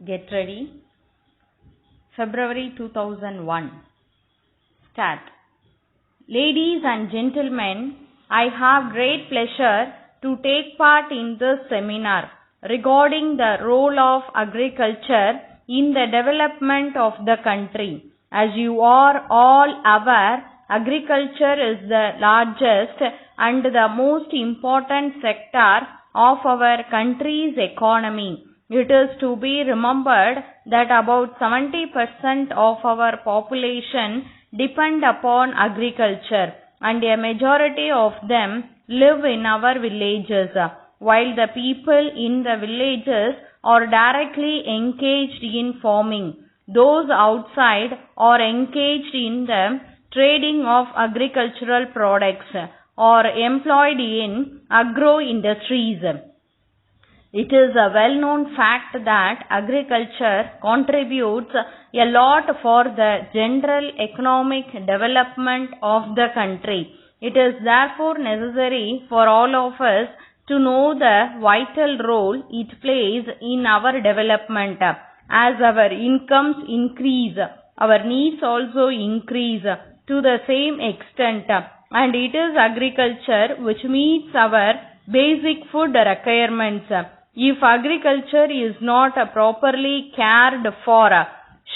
Get ready. February 2001. Start. Ladies and gentlemen, I have great pleasure to take part in this seminar regarding the role of agriculture in the development of the country. As you are all aware, agriculture is the largest and the most important sector of our country's economy. It is to be remembered that about 70% of our population depend upon agriculture, and a majority of them live in our villages. While the people in the villages are directly engaged in farming, those outside are engaged in the trading of agricultural products or employed in agro-industries. It is a well-known fact that agriculture contributes a lot for the general economic development of the country. It is therefore necessary for all of us to know the vital role it plays in our development. As our incomes increase, our needs also increase to the same extent, and it is agriculture which meets our basic food requirements. If agriculture is not properly cared for,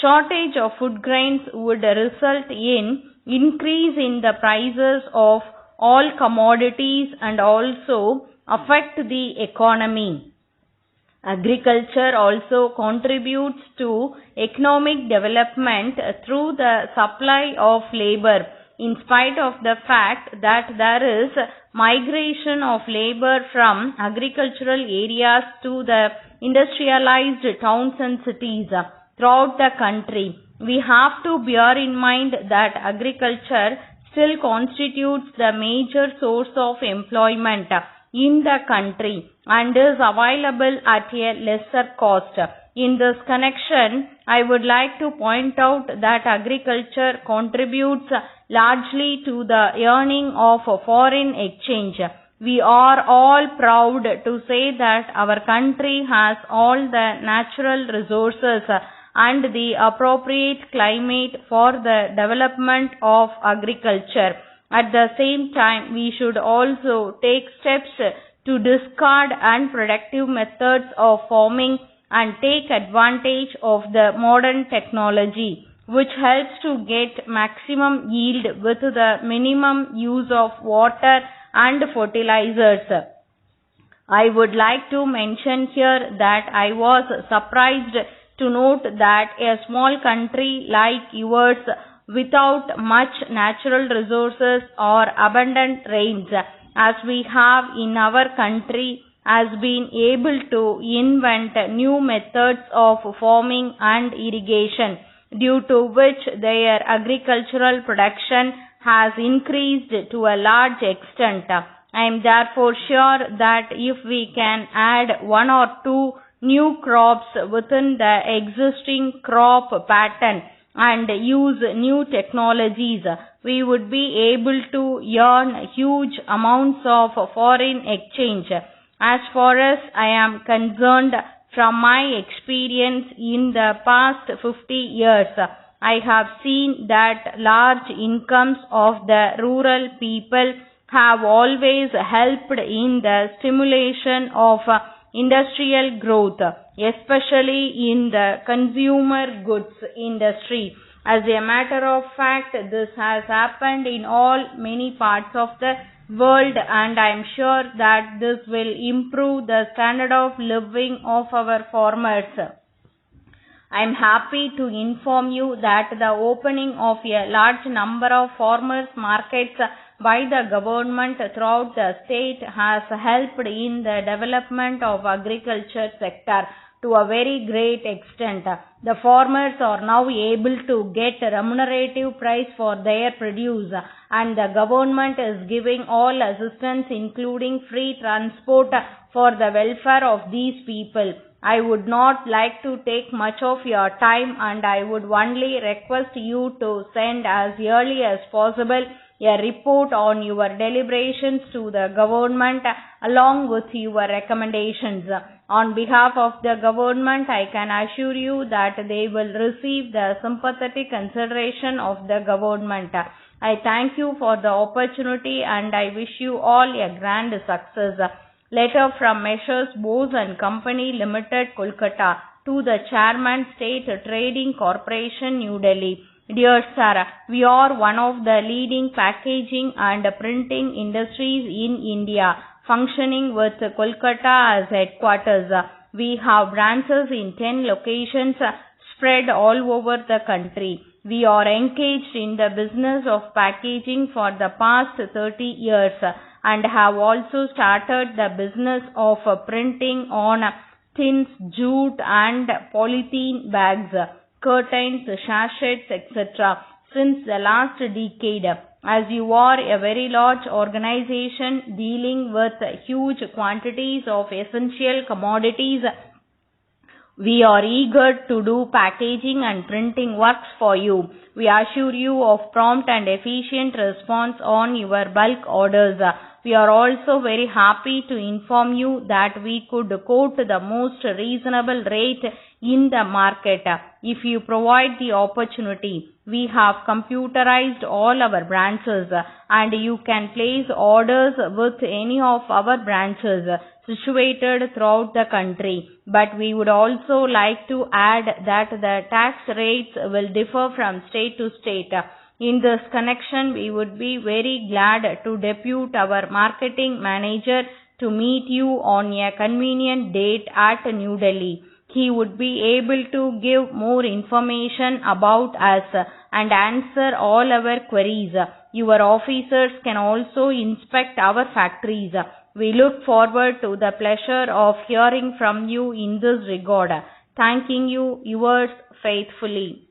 shortage of food grains would result in increase in the prices of all commodities and also affect the economy. Agriculture also contributes to economic development through the supply of labor, in spite of the fact that there is migration of labor from agricultural areas to the industrialized towns and cities throughout the country. We have to bear in mind that agriculture still constitutes the major source of employment in the country and is available at a lesser cost. In this connection, I would like to point out that agriculture contributes largely to the earning of foreign exchange. We are all proud to say that our country has all the natural resources and the appropriate climate for the development of agriculture. At the same time, we should also take steps to discard unproductive methods of farming and take advantage of the modern technology, which helps to get maximum yield with the minimum use of water and fertilizers. I would like to mention here that I was surprised to note that a small country like yours, without much natural resources or abundant rains, as we have in our country, has been able to invent new methods of farming and irrigation, due to which their agricultural production has increased to a large extent. I am therefore sure that if we can add one or two new crops within the existing crop pattern and use new technologies, we would be able to earn huge amounts of foreign exchange. As far as I am concerned, from my experience in the past 50 years, I have seen that large incomes of the rural people have always helped in the stimulation of industrial growth, especially in the consumer goods industry. As a matter of fact, this has happened in many parts of the world, and I am sure that this will improve the standard of living of our farmers. I am happy to inform you that the opening of a large number of farmers markets by the government throughout the state has helped in the development of agriculture sector to a very great extent. The farmers are now able to get a remunerative price for their produce, and the government is giving all assistance including free transport for the welfare of these people. I would not like to take much of your time, and I would only request you to send as early as possible a report on your deliberations to the government along with your recommendations. On behalf of the government, I can assure you that they will receive the sympathetic consideration of the government. I thank you for the opportunity and I wish you all a grand success. Letter from Messrs. Bose and Company Limited, Kolkata, to the Chairman, State Trading Corporation, New Delhi. Dear Sir, we are one of the leading packaging and printing industries in India, functioning with Kolkata as headquarters. We have branches in 10 locations spread all over the country. We are engaged in the business of packaging for the past 30 years and have also started the business of printing on tins, jute and polythene bags, curtains, sachets, etc. since the last decade. As you are a very large organization dealing with huge quantities of essential commodities, we are eager to do packaging and printing works for you. We assure you of prompt and efficient response on your bulk orders. We are also very happy to inform you that we could quote the most reasonable rate in the market if you provide the opportunity. We have computerized all our branches and you can place orders with any of our branches situated throughout the country. But we would also like to add that the tax rates will differ from state to state. In this connection, we would be very glad to depute our marketing manager to meet you on a convenient date at New Delhi. He would be able to give more information about us and answer all our queries. Your officers can also inspect our factories. We look forward to the pleasure of hearing from you in this regard. Thanking you, yours faithfully.